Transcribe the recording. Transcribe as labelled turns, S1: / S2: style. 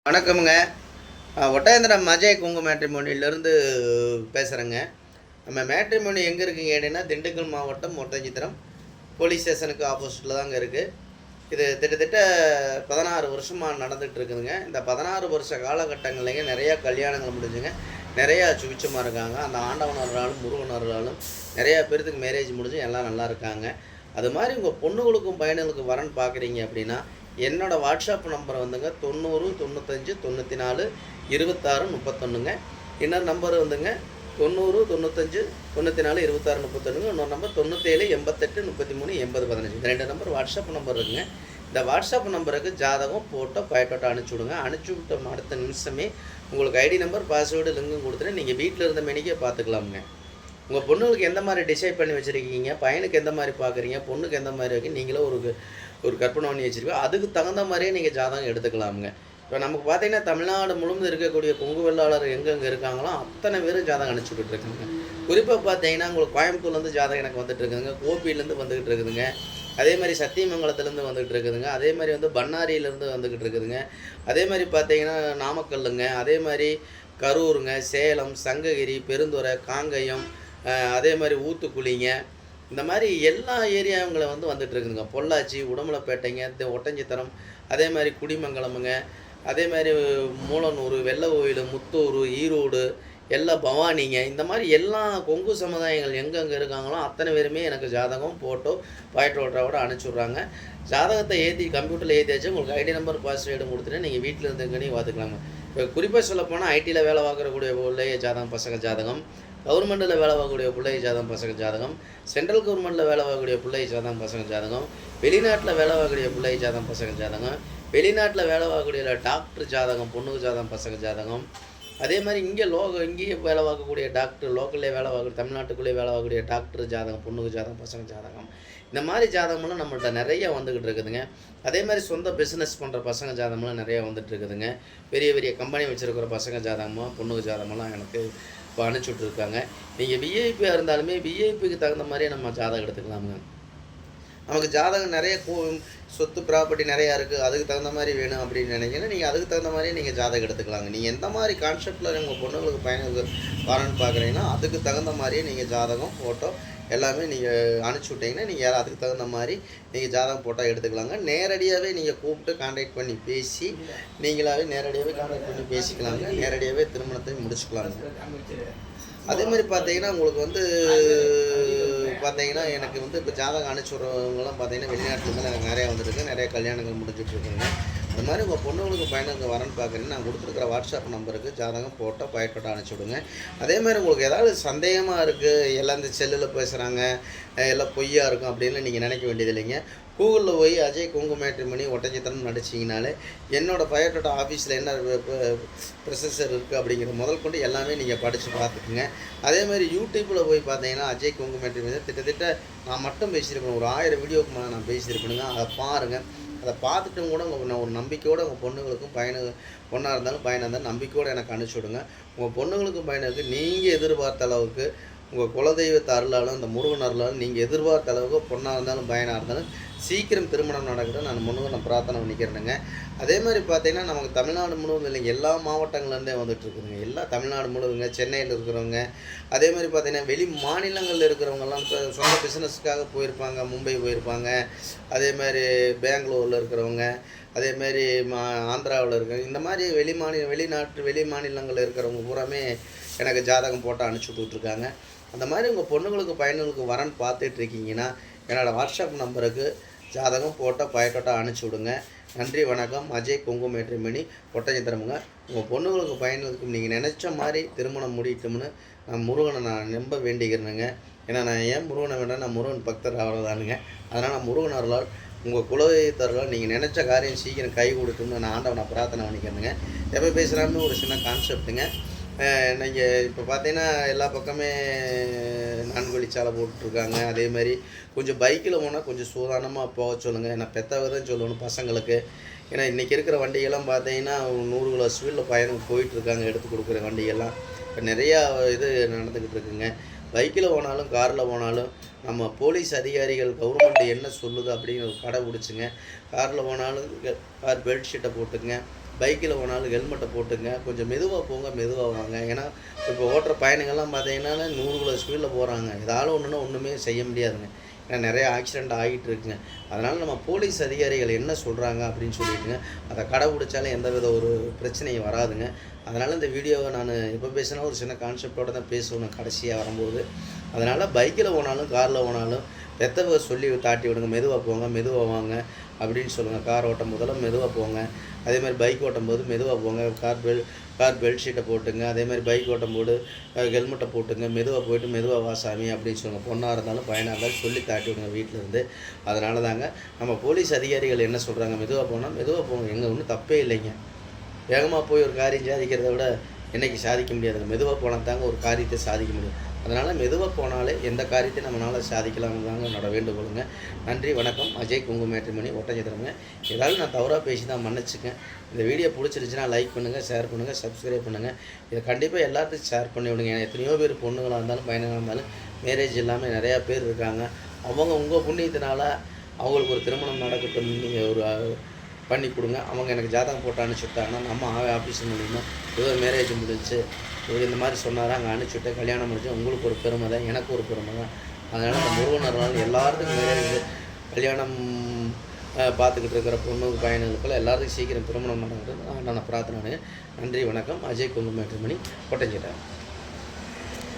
S1: வணக்கமுங்க. ஒட்டயந்திரம் அஜய் குங்கு மேட்ரிமோனியிலேருந்து பேசுகிறேங்க. நம்ம மேட்ரிமோனி எங்கே இருக்குங்க கேட்டிங்கன்னா, திண்டுக்கல் மாவட்டம் ஒட்டஞ்சித்திரம் போலீஸ் ஸ்டேஷனுக்கு ஆப்போசிட்டில் தாங்க இருக்குது. இது கிட்டத்தட்ட 16 வருஷமாக நடந்துகிட்டு இருக்குதுங்க. இந்த 16 வருஷ காலகட்டங்கள்லேங்க நிறையா கல்யாணங்கள் முடிஞ்சுங்க. நிறையா சுவிச்சமாக இருக்காங்க. அந்த ஆண்டவன் அருளாலும் முருகன் அருளாலும் நிறையா பேர்த்துக்கு மேரேஜ் முடிஞ்சு எல்லாம் நல்லா இருக்காங்க. அது மாதிரி உங்கள் பொண்ணுகளுக்கும் பையனுகளுக்கும் வரன் பார்க்குறீங்க அப்படின்னா, என்னோடய வாட்ஸ்அப் நம்பர் வந்துங்க 90 95 94 26 31ங்க. இன்னொரு நம்பர் வந்துங்க 90 95 94 26 31ங்க. இன்னொரு நம்பர் 97 88 33 80 15. இந்த 2 நம்பர் வாட்ஸ்அப் நம்பர் இருக்குங்க. இந்த வாட்ஸ்அப் நம்பருக்கு ஜாதகம், ஃபோட்டோ, பயோடேட்டா அனுப்பிச்சி விடுங்க. அனுப்பிச்சி விட்ட அடுத்த நிமிஷமே உங்களுக்கு ஐடி நம்பர், பாஸ்வேர்டு, லிங்கும் கொடுத்துட்டு நீங்கள் வீட்டில் இருந்த மேனிக்கே பார்த்துக்கலாமுங்க. உங்கள் பொண்ணுங்களுக்கு எந்த மாதிரி டிசைட் பண்ணி வச்சுருக்கீங்க, பையனுக்கு எந்த மாதிரி பார்க்குறீங்க, பொண்ணுக்கு எந்த மாதிரி இருக்குது, நீங்களே ஒரு கற்பனை பண்ணி வச்சுருக்கோம். அதுக்கு தகுந்த மாதிரியே நீங்கள் ஜாதகம் எடுத்துக்கலாமுங்க. இப்போ நமக்கு பார்த்தீங்கன்னா, தமிழ்நாடு முழுவதும் இருக்கக்கூடிய கொங்கு வெள்ளாளர் எங்கெங்கே இருக்காங்களோ அத்தனை பேரும் ஜாதகம் அனுப்பிச்சுட்டு இருக்குதுங்க. குறிப்பாக பார்த்தீங்கன்னா, உங்களுக்கு கோயம்புத்தூர்லேருந்து ஜாதகம் எனக்கு வந்துட்டு இருக்குதுங்க, கோபியிலேருந்து வந்துக்கிட்டு இருக்குதுங்க, அதே மாதிரி சத்தியமங்கலத்துலேருந்து வந்துக்கிட்டு இருக்குதுங்க, அதே மாதிரி வந்து பண்ணாரியிலேருந்து வந்துக்கிட்டு இருக்குதுங்க, அதே மாதிரி பார்த்தீங்கன்னா நாமக்கல்லுங்க, அதே மாதிரி கரூருங்க, சேலம், சங்ககிரி, பெருந்துறை, காங்கயம், அதே மாதிரி ஊத்துக்குளிங்க, இந்த மாதிரி எல்லா ஏரியாவுங்களை வந்துட்டு இருக்குதுங்க. பொள்ளாச்சி, உடமலைப்பேட்டைங்க, ஒட்டஞ்சித்திரம், அதே மாதிரி குடிமங்கலமுங்க, அதே மாதிரி மூலனூர், வெள்ளை கோயில், முத்தூர், ஈரோடு, எல்லாம் பவானிங்க, இந்த மாதிரி எல்லா கொங்கு சமுதாயங்கள் எங்கெங்கே இருக்காங்களோ அத்தனை பேருமே எனக்கு ஜாதகம், ஃபோட்டோ, பயோடேட்டாவோட அனுப்பிச்சுட்றாங்க. ஜாதகத்தை கம்ப்யூட்டரில் ஏற்றியாச்சு உங்களுக்கு ஐடி நம்பர், பாஸ்வேர்டு கொடுத்துட்டு நீங்கள் வீட்டில் இருந்துங்கன்னு பார்த்துக்கலாங்க. இப்போ குறிப்பாக சொல்லப்போனால் ஐடியில் வேலை பார்க்கக்கூடிய பிள்ளைய ஜாதகம் பசங்க ஜாதகம், கவர்மெண்ட்டில் வேலை பார்க்கக்கூடிய பிள்ளைய ஜாதகம் பசங்க ஜாதகம், சென்ட்ரல் கவர்மெண்ட்டில் வேலை பார்க்கக்கூடிய பிள்ளைய ஜாதகம் பசங்க ஜாதகம், வெளிநாட்டில் வேலை பார்க்கக்கூடிய பிள்ளைய ஜாதகம் பசங்க ஜாதகம், வெளிநாட்டில் வேலை பார்க்கக்கூடிய டாக்டர் ஜாதகம் பொண்ணுக்கு ஜாதகம் பசங்க ஜாதகம், அதே மாதிரி இங்கேயே வேலை பார்க்கக்கூடிய டாக்டர், லோக்கல்லே வேலை பார்க்கக்கூடிய தமிழ்நாட்டுக்குள்ளே வேலை பார்க்கக்கூடிய டாக்டர் ஜாதகம் பொண்ணுக்கு ஜாதகம் பசங்க ஜாதகம், இந்த மாதிரி ஜாதகம்லாம் நம்மள்ட்ட நிறைய வந்துக்கிட்டு இருக்குதுங்க. அதே மாதிரி சொந்த பிஸ்னஸ் பண்ணுற பசங்க ஜாதகம்லாம் நிறையா வந்துட்டு இருக்குதுங்க. பெரிய பெரிய கம்பெனி வச்சுருக்கிற பசங்க ஜாதகமாக பொண்ணுக்கு ஜாதகமெல்லாம் எனக்கு இப்போ அனுப்பிச்சுட்ருக்காங்க. நீங்கள் விஐபியாக இருந்தாலுமே விஐபிக்கு தகுந்த மாதிரியே நம்ம ஜாதகம் எடுத்துக்கலாமுங்க. நமக்கு ஜாதகம் நிறைய சொத்து ப்ராப்பர்ட்டி நிறையா இருக்குது, அதுக்கு தகுந்த மாதிரி வேணும் அப்படின்னு நினைக்கிறேன். நீங்கள் அதுக்கு தகுந்த மாதிரியே நீங்கள் ஜாதகம் எடுத்துக்கலாங்க. நீங்கள் எந்த மாதிரி கான்செப்டில் உங்கள் பொண்ணுங்களுக்கு பையனுக்கு வரணும்னு பார்க்குறீங்கன்னா அதுக்கு தகுந்த மாதிரியே நீங்கள் ஜாதகம், ஃபோட்டோ எல்லாமே நீங்கள் அனுப்பிச்சி விட்டிங்கன்னா நீங்கள் அதுக்கு தகுந்த மாதிரி நீங்கள் ஜாதகம் ஃபோட்டோ எடுத்துக்கலாங்க. நேரடியாகவே நீங்கள் கூப்பிட்டு கான்டாக்ட் பண்ணி பேசி நீங்களாகவே நேரடியாகவே கான்டாக்ட் பண்ணி பேசிக்கலாங்க. நேரடியாகவே திருமணத்தை முடிச்சுக்கலாங்க. அதே மாதிரி பார்த்தீங்கன்னா உங்களுக்கு பார்த்தீங்கன்னா எனக்கு இப்போ ஜாதகம் அனுப்பிச்சுடுறவங்களாம் பார்த்தீங்கன்னா வெளிநாட்டுலேருந்து எனக்கு நிறையா வந்துருக்கு, நிறைய கல்யாணங்கள் முடிஞ்சிட்ருக்குங்க. அது மாதிரி உங்கள் பொண்ணுங்களுக்கு பையனுக்கு வரன்னு பார்க்குறீங்கன்னா நான் கொடுத்துருக்குற வாட்ஸ்அப் நம்பருக்கு ஜாதகம், ஃபோட்டோ, பயோடேட்டா அனுப்பிச்சி விடுங்க. அதே மாதிரி உங்களுக்கு ஏதாவது சந்தேகமாக இருக்குது, எல்லாம் இந்த செல்லில் பேசுகிறாங்க, எல்லாம் பொய்யா இருக்கும் அப்படின்னு நீங்கள் நினைக்க வேண்டியது இல்லைங்க. கூகுளில் போய் அஜய் குங்கு மேட்ரிமோனி ஒட்டஞ்சித்திரம் நடிச்சிங்கனாலே என்னோடய பயோடேட்டா ஆஃபீஸில் என்ன ப்ரொசஸர் இருக்குது அப்படிங்கிற முதல் கொண்டு எல்லாமே நீங்கள் படித்து பார்த்துக்குங்க. அதே மாதிரி யூடியூப்பில் போய் பார்த்தீங்கன்னா அஜய் குங்கு மேட்ரிமோனி கிட்டத்தட்ட நான் மட்டும் பேசியிருப்பேன், ஒரு 1000 வீடியோக்கு மேலே நான் பேசியிருப்பேனுங்க. அதை பாருங்கள். அதை பார்த்துட்டும் கூட நான் ஒரு நம்பிக்கையோடு உங்கள் பொண்ணுங்களுக்கும் பொண்ணாக இருந்தாலும் பையனாக இருந்தாலும் நம்பிக்கையோடு எனக்கு அனுப்பிச்சி விடுங்க. உங்கள் பொண்ணுங்களுக்கும் பையனுக்கு நீங்கள் எதிர்பார்த்த அளவுக்கு உங்கள் குலதெய்வத்தை அருளாலும் அந்த முருகன் அருளாலும் நீங்கள் எதிர்பார்த்த அளவுக்கு பொண்ணாக இருந்தாலும் பையனாக இருந்தாலும் சீக்கிரம் திருமணம் நடக்கட்டும் நான் பிரார்த்தனை பண்ணிக்கிறேனுங்க. அதே மாதிரி பார்த்தீங்கன்னா நமக்கு தமிழ்நாடு முழுவதும் இல்லைங்க, எல்லா மாவட்டங்கள்லேருந்தே வந்துட்டுருக்குதுங்க. எல்லா தமிழ்நாடு முழுவதுங்க, சென்னையில் இருக்கிறவங்க, அதே மாதிரி பார்த்தீங்கன்னா வெளி மாநிலங்களில் இருக்கிறவங்கெல்லாம் இப்போ சொந்த பிஸ்னஸுக்காக போயிருப்பாங்க, மும்பை போயிருப்பாங்க, அதே மாதிரி பெங்களூரில் இருக்கிறவங்க, அதேமாரி ஆந்திராவில் இருக்கிறவங்க, இந்த மாதிரி வெளி மாநிலங்களில் இருக்கிறவங்க பூராமே எனக்கு ஜாதகம் போட்டு அனுப்பிச்சி விட்டுட்ருக்காங்க. அந்த மாதிரி உங்கள் பொண்ணுங்களுக்கு பையனுங்களுக்கு வரன்னு பார்த்துட்ருக்கீங்கன்னா என்னோடய வாட்ஸ்அப் நம்பருக்கு ஜாதகம், ஃபோட்டோ, பயோடேட்டா அனுப்பிச்சி விடுங்க. நன்றி, வணக்கம். அஜய் குங்கு மேட்ரிமோனி ஒட்டஞ்சித்திரமுங்க. உங்கள் பொண்ணுங்களுக்கு பையனுக்கும் நீங்கள் நினச்ச மாதிரி திருமணம் முடியட்டும்னு நான் முருகனை நம்ப வேண்டிக்கிறேனுங்க. ஏன்னா நான் ஏன் முருகனை வேண்டாம், நான் முருகன் பக்தர் அவ்வளோதானுங்க. அதனால் நான் முருகன் அருளால் உங்கள் குலதெய்வத்தால் நீங்கள் நினச்ச காரியம் சீக்கிரம் கை கொடுத்துன்னு நான் ஆண்டவனை பிரார்த்தனை பண்ணிக்கிறேனுங்க. எப்போ பேசுகிறான்னு ஒரு சின்ன கான்செப்ட்டுங்க. நீங்கள் இப்போ பார்த்தீங்கன்னா எல்லா பக்கமே 4 வழிச்சாலை போட்டுட்ருக்காங்க. அதே மாதிரி கொஞ்சம் பைக்கில் போனால் கொஞ்சம் சூதானமாக போக சொல்லுங்கள். ஏன்னா பெற்றவங்க தான் சொல்லணும் பசங்களுக்கு. ஏன்னா இன்றைக்கி இருக்கிற வண்டிகள்லாம் பார்த்தீங்கன்னா 100 கிலோ ஸ்பீடில் பயணம் போயிட்டுருக்காங்க, எடுத்து கொடுக்குற வண்டிகள்லாம் இப்போ நிறையா இது நடந்துக்கிட்டு இருக்குங்க. பைக்கில் போனாலும் காரில் போனாலும் நம்ம போலீஸ் அதிகாரிகள் கவர்மெண்ட் என்ன சொல்லுது அப்படின்னு கடைபிடிச்சுங்க. காரில் போனாலும் கார் பெல்ட் ஷீட்டை போட்டுங்க, பைக்கில் போனாலும் ஹெல்மெட்டை போட்டுங்க. கொஞ்சம் மெதுவாக போங்க, மெதுவாக வாங்க. ஏன்னா இப்போ ஓட்டுற பயணிகள்லாம் பார்த்தீங்கன்னா 100 கிலோ ஸ்பீடில் போகிறாங்க. ஏதாவது ஒன்றுனா ஒன்றுமே செய்ய முடியாதுங்க. ஏன்னா நிறைய ஆக்சிடெண்ட் ஆகிட்டு இருக்குங்க. அதனால் நம்ம போலீஸ் அதிகாரிகள் என்ன சொல்கிறாங்க அப்படின்னு சொல்லிட்டுங்க அதை கடைப்பிடிச்சாலும் எந்தவித ஒரு பிரச்சனையும் வராதுங்க. அதனால் இந்த வீடியோவை நான் எப்போ பேசினா ஒரு சின்ன கான்செப்டோடு தான் பேசுவேன் கடைசியாக வரும்போது. அதனால் பைக்கில் போனாலும் காரில் போனாலும் பெத்தவங்க சொல்லி தாட்டி விடுங்க. மெதுவாக போங்க, மெதுவாக வாங்க அப்படின்னு சொல்லுங்கள். கார் ஓட்டும் போதெல்லாம் மெதுவாக போங்க. அதேமாதிரி பைக் ஓட்டும்போது மெதுவாக போங்க. கார் பெல்ட் ஷீட்டை போட்டுங்க. அதேமாதிரி பைக் ஓட்டும்போது ஹெல்மெட்டை போட்டுங்க. மெதுவாக போயிட்டு மெதுவாக வா சாமி அப்படின்னு சொல்லுங்கள். பொண்ணாக இருந்தாலும் பையனாக இருந்தாலும் சொல்லி தாட்டி விடுங்க வீட்டிலேருந்து. அதனால தாங்க நம்ம போலீஸ் அதிகாரிகள் என்ன சொல்கிறாங்க, மெதுவாக போனால் மெதுவாக போங்க. எங்கே ஒன்றும் தப்பே இல்லைங்க. வேகமாக போய் ஒரு காரியம் சாதிக்கிறத விட என்றைக்கு சாதிக்க முடியாதுங்க. மெதுவாக போனால் தாங்க ஒரு காரியத்தை சாதிக்க முடியும். அதனால் மெதுவாக போனாலே எந்த காரியத்தையும் நம்மளால் சாதிக்கலாம்னு தாங்க என்னோடய வேண்டுகோளுங்க. நன்றி, வணக்கம். அஜய் குங்கு மேட்ரிமோனி ஒட்டஞ்சத்திரங்க. ஏதாவது நான் தவறாக பேசி தான் மன்னிச்சுக்கேன். இந்த வீடியோ பிடிச்சிருந்துச்சுன்னா லைக் பண்ணுங்கள், ஷேர் பண்ணுங்கள், சப்ஸ்கிரைப் பண்ணுங்கள். இதை கண்டிப்பாக எல்லாத்துக்கும் ஷேர் பண்ணி விடுங்க. ஏன்னா எத்தனையோ பேர் பொண்ணுங்களாக இருந்தாலும் பையனாக இருந்தாலும் மேரேஜ் இல்லாமல் நிறையா பேர் இருக்காங்க. அவங்க உங்கள் புண்ணியத்தினால அவங்களுக்கு ஒரு திருமணம் நடக்கட்டும் நீங்கள் ஒரு பண்ணி கொடுங்க. அவங்க எனக்கு ஜாதகம் போட்டு அனுப்பிச்சுட்டாங்கன்னா நம்ம ஆஃபீஸ் மூலிமா ஏதோ மேரேஜ் முடிஞ்சு இவர் இந்த மாதிரி சொன்னார், அங்கே அனுப்பிச்சுட்டு கல்யாணம் முடிஞ்சு உங்களுக்கு ஒரு பெருமை தான், எனக்கு ஒரு பெருமை தான். அதனால் அந்த முருகனர்னால எல்லாத்துக்கும் மேரேஜ் கல்யாணம் பார்த்துக்கிட்டு இருக்கிற பொண்ணு பையனுங்களுக்கெல்லாம் எல்லாத்துக்கும் சீக்கிரம் திருமணம் நடக்கிறது நான் பிரார்த்தனை. நன்றி, வணக்கம். அஜய் குங்கு மேட்ரிமோனி ஒட்டஞ்சத்திரம்.